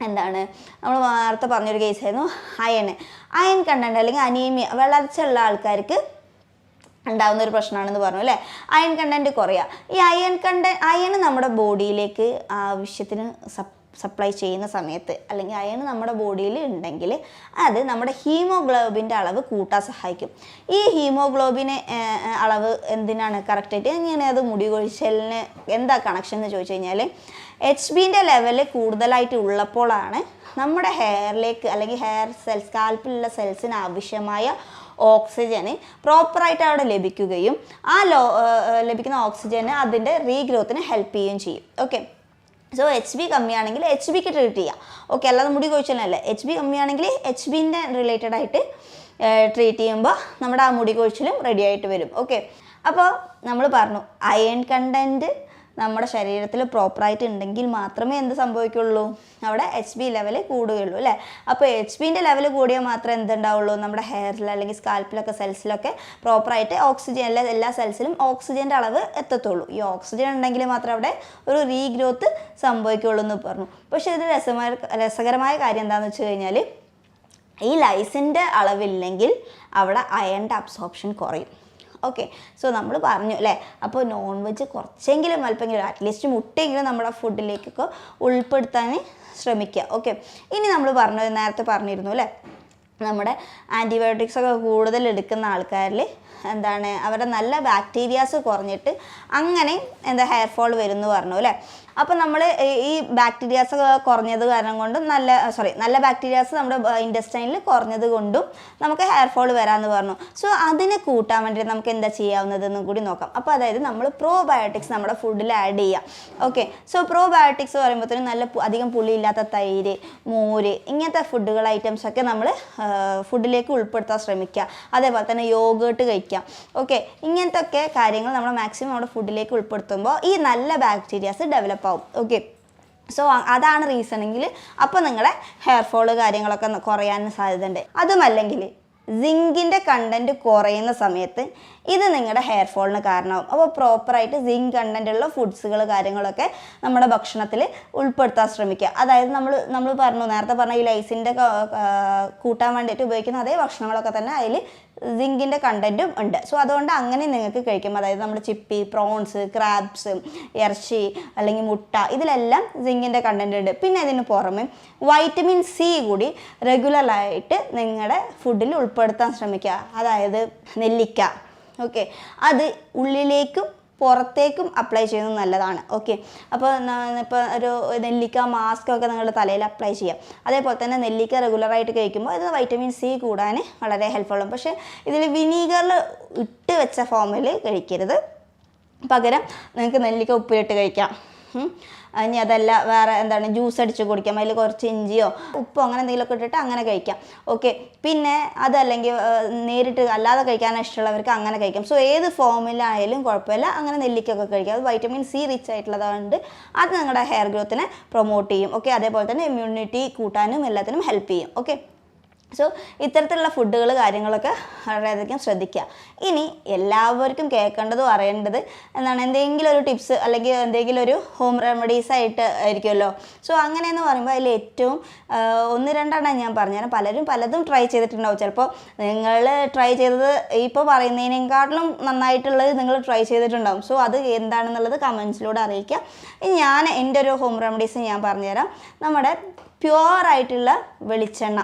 നമ്മൾ നേരത്തെ പറഞ്ഞൊരു കേസായിരുന്നു അയൺ കണ്ടൻറ്റ് അല്ലെങ്കിൽ അനീമിയ, വളർച്ചയുള്ള ആൾക്കാർക്ക് ഉണ്ടാകുന്ന ഒരു പ്രശ്നമാണെന്ന് പറഞ്ഞു അല്ലേ. അയൺ കണ്ടൻറ്റ് കുറയുക. ഈ അയൺ നമ്മുടെ ബോഡിയിലേക്ക് ആവശ്യത്തിന് സപ്ലൈ ചെയ്യുന്ന സമയത്ത് അല്ലെങ്കിൽ അയൺ നമ്മുടെ ബോഡിയിൽ ഉണ്ടെങ്കിൽ അത് നമ്മുടെ ഹീമോഗ്ലോബിൻ്റെ അളവ് കൂട്ടാൻ സഹായിക്കും. ഈ ഹീമോഗ്ലോബിന് അളവ് എന്തിനാണ് കറക്റ്റായിട്ട് എങ്ങനെ അത് മുടി കൊഴിച്ചലിന് എന്താ കണക്ഷൻ എന്ന് ചോദിച്ചു കഴിഞ്ഞാൽ HBൻ്റെ ലെവൽ കൂടുതലായിട്ട് ഉള്ളപ്പോഴാണ് നമ്മുടെ ഹെയറിലേക്ക് അല്ലെങ്കിൽ ഹെയർ സ്കാൽപ്പിലുള്ള സെൽസിന് ആവശ്യമായ ഓക്സിജന് പ്രോപ്പറായിട്ട് അവിടെ ലഭിക്കുകയും ആ ലഭിക്കുന്ന ഓക്സിജന് അതിൻ്റെ റീഗ്രോത്തിന് ഹെൽപ്പ് ചെയ്യുകയും ചെയ്യും. ഓക്കെ, സോ HB കമ്മിയാണെങ്കിൽ HBക്ക് ട്രീറ്റ് ചെയ്യാം. ഓക്കെ, അല്ലാതെ മുടി കൊഴിച്ചിലല്ല. HB കമ്മിയാണെങ്കിൽ HBൻ്റെ റിലേറ്റഡ് ആയിട്ട് ട്രീറ്റ് ചെയ്യുമ്പോൾ നമ്മുടെ ആ മുടി കൊഴിച്ചിലും റെഡി ആയിട്ട് വരും. ഓക്കെ, അപ്പോൾ നമ്മൾ പറഞ്ഞു അയൺ കണ്ടൻറ്റ് നമ്മുടെ ശരീരത്തിൽ പ്രോപ്പറായിട്ട് ഉണ്ടെങ്കിൽ മാത്രമേ എന്ത് സംഭവിക്കുള്ളൂ, അവിടെ HB ലെവൽ കൂടുകയുള്ളൂ അല്ലേ. അപ്പോൾ HBൻ്റെ ലെവൽ കൂടിയാൽ മാത്രമേ എന്തുണ്ടാവുള്ളൂ, നമ്മുടെ ഹെയറിൽ അല്ലെങ്കിൽ സ്കാൽപ്പിലൊക്കെ സെൽസിലൊക്കെ പ്രോപ്പറായിട്ട് ഓക്സിജൻ എല്ലാ സെൽസിലും ഓക്സിജൻ്റെ അളവ് എത്തത്തുള്ളൂ. ഈ ഓക്സിജൻ ഉണ്ടെങ്കിൽ മാത്രമേ അവിടെ ഒരു റീഗ്രോത്ത് സംഭവിക്കുള്ളൂ എന്ന് പറഞ്ഞു. പക്ഷേ ഇത് രസകരമായ കാര്യം എന്താണെന്ന് വെച്ച് കഴിഞ്ഞാൽ ഈ ലൈസിൻ്റെ അളവില്ലെങ്കിൽ അവിടെ അയണിൻ്റെ അബ്സോർപ്ഷൻ കുറയും. ഓക്കെ, സോ നമ്മൾ പറഞ്ഞു അല്ലേ. അപ്പോൾ നോൺ വെജ് കുറച്ചെങ്കിലും അല്പമെങ്കിലും അറ്റ്ലീസ്റ്റ് മുട്ടയെങ്കിലും നമ്മുടെ ഫുഡിലേക്കൊക്കെ ഉൾപ്പെടുത്താൻ ശ്രമിക്കുക. ഓക്കെ, ഇനി നമ്മൾ നേരത്തെ പറഞ്ഞിരുന്നു അല്ലേ, നമ്മുടെ ആൻറ്റിബയോട്ടിക്സൊക്കെ കൂടുതൽ എടുക്കുന്ന ആൾക്കാരിൽ എന്താണ് അവരുടെ നല്ല ബാക്ടീരിയാസ് കുറഞ്ഞിട്ട് അങ്ങനെ ഹെയർ ഫോൾ വരുമെന്ന് പറഞ്ഞു അല്ലേ. അപ്പോൾ നമ്മൾ ഈ ബാക്ടീരിയാസ് കുറഞ്ഞത് കാരണം കൊണ്ടും നല്ല ബാക്ടീരിയാസ് നമ്മുടെ ഇൻറ്റസ്റ്റൈനിൽ കുറഞ്ഞത് കൊണ്ടും നമുക്ക് ഹെയർ ഫോൾ വരാമെന്ന് പറഞ്ഞു. സോ അതിനെ കൂട്ടാൻ വേണ്ടി നമുക്ക് എന്താ ചെയ്യാവുന്നതെന്നും കൂടി നോക്കാം. അപ്പോൾ അതായത് നമ്മൾ പ്രോബയോട്ടിക്സ് നമ്മുടെ ഫുഡിൽ ആഡ് ചെയ്യാം. ഓക്കെ, സോ പ്രോബയോട്ടിക്സ് പറയുമ്പോഴത്തേനും നല്ല അധികം പുളിയില്ലാത്ത തൈര്, മോര്, ഇങ്ങനത്തെ ഫുഡുകൾ ഐറ്റംസൊക്കെ നമ്മൾ ഫുഡിലേക്ക് ഉൾപ്പെടുത്താൻ ശ്രമിക്കുക. അതേപോലെ തന്നെ യോഗേർട്ട് കഴിക്കാം. ഓക്കെ, ഇങ്ങനത്തെ ഒക്കെ കാര്യങ്ങൾ നമ്മൾ മാക്സിമം നമ്മുടെ ഫുഡിലേക്ക് ഉൾപ്പെടുത്തുമ്പോൾ ഈ നല്ല ബാക്ടീരിയാസ് ഡെവലപ്പ് ആവും. ഓക്കെ, സോ അതാണ് റീസണെങ്കിൽ അപ്പോൾ നിങ്ങളുടെ ഹെയർ ഫോള് കാര്യങ്ങളൊക്കെ കുറയാൻ സാധ്യതയുണ്ട്. അതുമല്ലെങ്കിൽ സിങ്കിൻ്റെ കണ്ടൻറ്റ് കുറയുന്ന സമയത്ത് ഇത് നിങ്ങളുടെ ഹെയർ ഫോളിന് കാരണമാവും. അപ്പോൾ പ്രോപ്പറായിട്ട് സിങ്ക് കണ്ടൻറ്റുള്ള ഫുഡ്സുകൾ കാര്യങ്ങളൊക്കെ നമ്മുടെ ഭക്ഷണത്തിൽ ഉൾപ്പെടുത്താൻ ശ്രമിക്കുക. അതായത് നമ്മൾ നേരത്തെ പറഞ്ഞ ഈ ലൈസിൻ്റെ കൂട്ടാൻ വേണ്ടിയിട്ട് ഉപയോഗിക്കുന്ന അതേ ഭക്ഷണങ്ങളൊക്കെ തന്നെ അതിൽ സിങ്കിൻ്റെ കണ്ടൻറ്റും ഉണ്ട്. സോ അതുകൊണ്ട് അങ്ങനെ നിങ്ങൾക്ക് കഴിക്കും. അതായത് നമ്മുടെ ചിപ്പി, പ്രോൺസ്, ക്രാബ്സ്, ഇറച്ചി അല്ലെങ്കിൽ മുട്ട, ഇതിലെല്ലാം സിങ്കിൻ്റെ കണ്ടൻറ്റ് ഉണ്ട്. പിന്നെ ഇതിന് പുറമെ വൈറ്റമിൻ സി കൂടി റെഗുലറായിട്ട് നിങ്ങളുടെ ഫുഡിൽ ഉൾപ്പെടുത്താൻ ശ്രമിക്കുക. അതായത് നെല്ലിക്ക, ഓക്കെ, അത് ഉള്ളിലേക്കും പുറത്തേക്കും അപ്ലൈ ചെയ്യുന്നത് നല്ലതാണ്. ഓക്കെ, അപ്പോൾ ഇപ്പോൾ ഒരു നെല്ലിക്ക മാസ്ക് ഒക്കെ നിങ്ങളുടെ തലയിൽ അപ്ലൈ ചെയ്യാം. അതേപോലെ തന്നെ നെല്ലിക്ക റെഗുലറായിട്ട് കഴിക്കുമ്പോൾ ഇത് വൈറ്റമിൻ സി കൂടാൻ വളരെ ഹെൽപ്ഫുള്ളും. പക്ഷേ ഇതിൽ വിനീഗറിൽ ഇട്ട് വെച്ച ഫോമിൽ കഴിക്കരുത്. പകരം നിങ്ങൾക്ക് നെല്ലിക്ക ഉപ്പിലിട്ട് കഴിക്കാം. ഇനി അതല്ല വേറെ ജ്യൂസ് അടിച്ച് കുടിക്കാം. അതിൽ കുറച്ച് ഇഞ്ചിയോ ഉപ്പോ അങ്ങനെ എന്തെങ്കിലുമൊക്കെ ഇട്ടിട്ട് അങ്ങനെ കഴിക്കാം. ഓക്കെ, പിന്നെ അതല്ലെങ്കിൽ നേരിട്ട് അല്ലാതെ കഴിക്കാൻ ഇഷ്ടമുള്ളവർക്ക് അങ്ങനെ കഴിക്കാം. സോ ഏത് ഫോമിലായാലും കുഴപ്പമില്ല, അങ്ങനെ നെല്ലിക്കൊക്കെ കഴിക്കാം. അത് വൈറ്റമിൻ സി റിച്ച് ആയിട്ടുള്ളതുകൊണ്ട് അത് നിങ്ങളുടെ ഹെയർ ഗ്രോത്തിനെ പ്രൊമോട്ട് ചെയ്യും. ഓക്കെ, അതേപോലെ തന്നെ ഇമ്മ്യൂണിറ്റി കൂട്ടാനും എല്ലാത്തിനും ഹെൽപ്പ് ചെയ്യും. ഓക്കെ, സോ ഇത്തരത്തിലുള്ള ഫുഡുകൾ കാര്യങ്ങളൊക്കെ വളരെയധികം ശ്രദ്ധിക്കുക. ഇനി എല്ലാവർക്കും കേൾക്കേണ്ടതും അറിയേണ്ടത് എന്തെങ്കിലും ഒരു ടിപ്സ് അല്ലെങ്കിൽ എന്തെങ്കിലും ഒരു ഹോം റെമഡീസ് ആയിട്ട് ആയിരിക്കുമല്ലോ. സോ അങ്ങനെയെന്ന് പറയുമ്പോൾ അതിൽ ഏറ്റവും 1-2 ഞാൻ പറഞ്ഞുതരാം. പലരും പലതും ട്രൈ ചെയ്തിട്ടുണ്ടാവും. ചിലപ്പോൾ നിങ്ങൾ ട്രൈ ചെയ്തത് ഇപ്പോൾ പറയുന്നതിനേക്കാട്ടിലും നന്നായിട്ടുള്ളത് നിങ്ങൾ ട്രൈ ചെയ്തിട്ടുണ്ടാവും. സോ അത് എന്താണെന്നുള്ളത് കമൻസിലൂടെ അറിയിക്കുക. ഞാൻ എൻ്റെ ഒരു ഹോം റെമഡീസ് ഞാൻ പറഞ്ഞുതരാം. നമ്മുടെ പ്യുവറായിട്ടുള്ള വെളിച്ചെണ്ണ,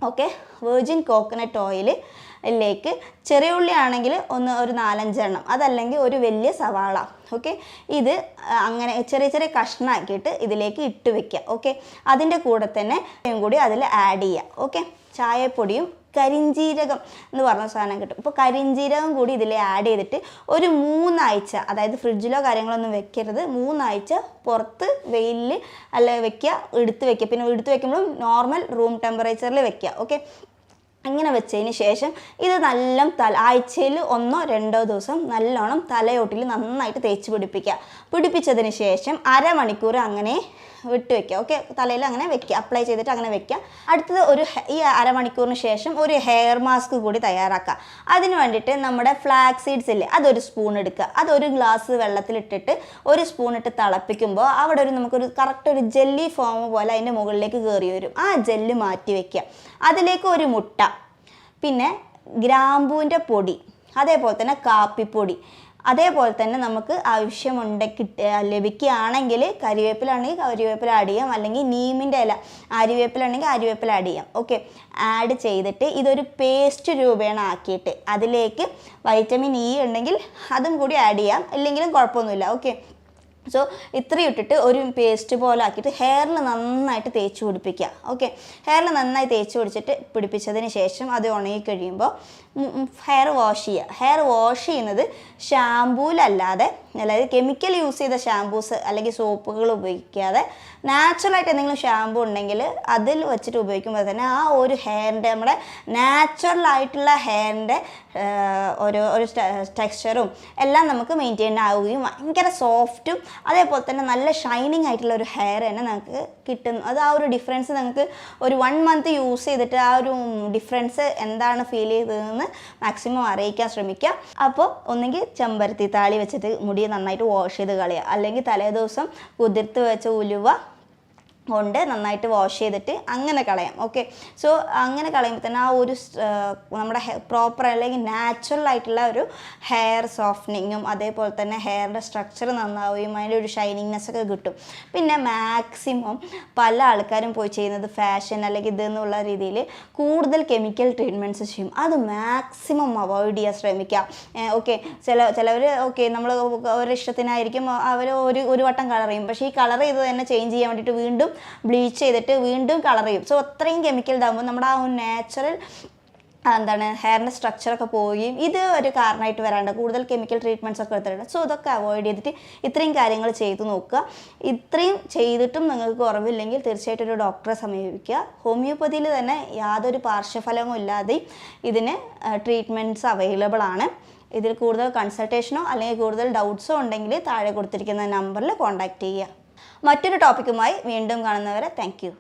ഓക്കെ, വെർജിൻ കോക്കനട്ട് ഓയിലിലേക്ക് ചെറിയ ഉള്ളി ആണെങ്കിൽ ഒരു 4-5 എണ്ണം, അതല്ലെങ്കിൽ ഒരു വലിയ സവാള, ഓക്കെ, ഇത് അങ്ങനെ ചെറിയ ചെറിയ കഷ്ണമാക്കിയിട്ട് ഇതിലേക്ക് ഇട്ട് വെക്കുക. ഓക്കെ, അതിൻ്റെ കൂടെ തന്നെ കൂടി അതിൽ ആഡ് ചെയ്യുക. ഓക്കെ, ചായപ്പൊടിയും കരിഞ്ജീരകം എന്ന് പറഞ്ഞ സാധനം കിട്ടും. ഇപ്പോൾ കരിഞ്ജീരകം കൂടി ഇതിൽ ആഡ് ചെയ്തിട്ട് ഒരു 3 ആഴ്ച, അതായത് ഫ്രിഡ്ജിലോ കാര്യങ്ങളൊന്നും വെക്കരുത്, 3 ആഴ്ച പുറത്ത് വെയിലിൽ വെക്കുക, എടുത്ത് വെക്കുക. പിന്നെ എടുത്ത് വെക്കുമ്പോഴും നോർമൽ റൂം ടെമ്പറേച്ചറിൽ വെക്കുക. ഓക്കെ, അങ്ങനെ വെച്ചതിന് ശേഷം ഇത് നല്ല ആഴ്ചയിൽ 1-2 ദിവസം നല്ലോണം തലയോട്ടിൽ നന്നായിട്ട് തേച്ച് പിടിപ്പിച്ചതിന് ശേഷം അരമണിക്കൂർ അങ്ങനെ വിട്ട് വെക്കുക. ഓക്കെ, തലയിൽ അങ്ങനെ വെക്കുക, അപ്ലൈ ചെയ്തിട്ട് അങ്ങനെ വെക്കുക. അടുത്തത് ഈ അരമണിക്കൂറിന് ശേഷം ഒരു ഹെയർ മാസ്ക് കൂടി തയ്യാറാക്കുക. അതിന് വേണ്ടിയിട്ട് നമ്മുടെ ഫ്ലാക്സ് സീഡ്സ് ഇല്ലേ, അതൊരു സ്പൂൺ എടുക്കുക. അതൊരു ഗ്ലാസ് വെള്ളത്തിലിട്ടിട്ട് ഒരു സ്പൂൺ ഇട്ട് തിളപ്പിക്കുമ്പോൾ അവിടെ നമുക്കൊരു കറക്റ്റ് ഒരു ജെല്ലി ഫോം പോലെ അതിൻ്റെ മുകളിലേക്ക് കയറി വരും. ആ ജെല്ല് മാറ്റി വയ്ക്കുക. അതിലേക്ക് ഒരു മുട്ട, പിന്നെ ഗ്രാമ്പൂവിൻ്റെ പൊടി, അതേപോലെ തന്നെ കാപ്പിപ്പൊടി, അതേപോലെ തന്നെ നമുക്ക് ലഭിക്കുകയാണെങ്കിൽ കരിവേപ്പിലാണെങ്കിൽ കരിവേപ്പില ആഡ് ചെയ്യാം, അല്ലെങ്കിൽ നീമിൻ്റെ ഇല, ആര്യവേപ്പിലാണെങ്കിൽ ആര്യവേപ്പില ആഡ് ചെയ്യാം. ഓക്കെ, ആഡ് ചെയ്തിട്ട് ഇതൊരു പേസ്റ്റ് രൂപേണ ആക്കിയിട്ട് അതിലേക്ക് വൈറ്റമിൻ ഇ ഉണ്ടെങ്കിൽ അതും കൂടി ആഡ് ചെയ്യാം, ഇല്ലെങ്കിലും കുഴപ്പമൊന്നുമില്ല. ഓക്കെ, സോ ഇത്രയും ഇട്ടിട്ട് ഒരു പേസ്റ്റ് പോലെ ആക്കിയിട്ട് ഹെയറിൽ നന്നായിട്ട് തേച്ച് പിടിപ്പിക്കുക. ഓക്കെ, ഹെയറിൽ നന്നായി തേച്ച് പിടിപ്പിച്ചതിന് ശേഷം അത് ഉണങ്ങി കഴിയുമ്പോൾ ഹെയർ വാഷ് ചെയ്യുക. ഹെയർ വാഷ് ചെയ്യുന്നത് ഷാമ്പൂലല്ലാതെ, അതായത് കെമിക്കൽ യൂസ് ചെയ്ത ഷാമ്പൂസ് അല്ലെങ്കിൽ സോപ്പുകൾ ഉപയോഗിക്കാതെ നാച്ചുറലായിട്ട് എന്തെങ്കിലും ഷാമ്പൂ ഉണ്ടെങ്കിൽ അതിൽ വെച്ചിട്ട് ഉപയോഗിക്കുമ്പോൾ തന്നെ ആ ഒരു ഹെയറിൻ്റെ, നമ്മുടെ നാച്ചുറലായിട്ടുള്ള ഹെയറിൻ്റെ ഒരു ടെക്സ്ചറും എല്ലാം നമുക്ക് മെയിൻറ്റെയിൻ ആവുകയും ഭയങ്കര സോഫ്റ്റും അതേപോലെ തന്നെ നല്ല ഷൈനിങ് ആയിട്ടുള്ള ഒരു ഹെയർ തന്നെ നമുക്ക് കിട്ടുന്നു. അത് ആ ഒരു ഡിഫറൻസ് നിങ്ങൾക്ക് ഒരു 1 മന്ത് യൂസ് ചെയ്തിട്ട് ആ ഒരു ഡിഫറൻസ് എന്താണ് ഫീൽ ചെയ്തതെന്ന് മാക്സിമം അറിയിക്കാൻ ശ്രമിക്കുക. അപ്പോൾ ഒന്നെങ്കിൽ ചെമ്പരത്തി താളി വെച്ചിട്ട് മുടി നന്നായിട്ട് വാഷ് ചെയ്ത് കളയുക, അല്ലെങ്കിൽ തലേദിവസം കുതിർത്ത് വെച്ച ഉലുവ കൊണ്ട് നന്നായിട്ട് വാഷ് ചെയ്തിട്ട് അങ്ങനെ കളയാം. ഓക്കെ, സോ അങ്ങനെ കളയുമ്പോൾ തന്നെ ആ ഒരു നമ്മുടെ പ്രോപ്പർ അല്ലെങ്കിൽ നാച്ചുറൽ ആയിട്ടുള്ള ഒരു ഹെയർ സോഫ്റ്റനിങ്ങും അതേപോലെ തന്നെ ഹെയറിൻ്റെ സ്ട്രക്ചർ നന്നാവുകയും അതിൻ്റെ ഒരു ഷൈനിങ്നെസ് ഒക്കെ കിട്ടും. പിന്നെ മാക്സിമം പല ആൾക്കാരും പോയി ചെയ്യുന്നത് ഫാഷൻ അല്ലെങ്കിൽ ഇതെന്നുള്ള രീതിയിൽ കൂടുതൽ കെമിക്കൽ ട്രീറ്റ്മെൻറ്റ്സ് ചെയ്യും. അത് മാക്സിമം അവോയ്ഡ് ചെയ്യാൻ ശ്രമിക്കുക. ഓക്കെ, ചിലവർ ഓക്കെ നമ്മൾ ഒരിഷ്ടത്തിനായിരിക്കും അവർ ഒരു വട്ടം കളർ ചെയ്യും, പക്ഷേ ഈ കളർ ചെയ്ത് തന്നെ ചേഞ്ച് ചെയ്യാൻ വേണ്ടിയിട്ട് വീണ്ടും ബ്ലീച്ച് ചെയ്തിട്ട് വീണ്ടും കളർ ചെയ്യും. സോ അത്രയും കെമിക്കൽ ഇതാകുമ്പോൾ നമ്മുടെ ആ നാച്ചുറൽ ഹെയറിൻ്റെ സ്ട്രക്ചറൊക്കെ പോവുകയും ഇത് ഒരു കാരണമായിട്ട് വരാണ്ട് കൂടുതൽ കെമിക്കൽ ട്രീറ്റ്മെൻറ്റ്സ് ഒക്കെ എടുത്തിട്ടുണ്ട്. സോ ഇതൊക്കെ അവോയ്ഡ് ചെയ്തിട്ട് ഇത്രയും കാര്യങ്ങൾ ചെയ്ത് നോക്കുക. ഇത്രയും ചെയ്തിട്ടും നിങ്ങൾക്ക് കുറവില്ലെങ്കിൽ തീർച്ചയായിട്ടും ഒരു ഡോക്ടറെ സമീപിക്കുക. ഹോമിയോപ്പതിയിൽ തന്നെ യാതൊരു പാർശ്വഫലവും ഇല്ലാതെ ഇതിന് ട്രീറ്റ്മെൻറ്റ്സ് അവൈലബിൾ ആണ്. ഇതിൽ കൂടുതൽ കൺസൾട്ടേഷനോ അല്ലെങ്കിൽ കൂടുതൽ ഡൗട്ട്സോ ഉണ്ടെങ്കിൽ താഴെ കൊടുത്തിരിക്കുന്ന നമ്പറിൽ കോൺടാക്റ്റ് ചെയ്യുക. മറ്റൊരു ടോപ്പിക്കുമായി വീണ്ടും കാണുന്നവരെ താങ്ക് യു.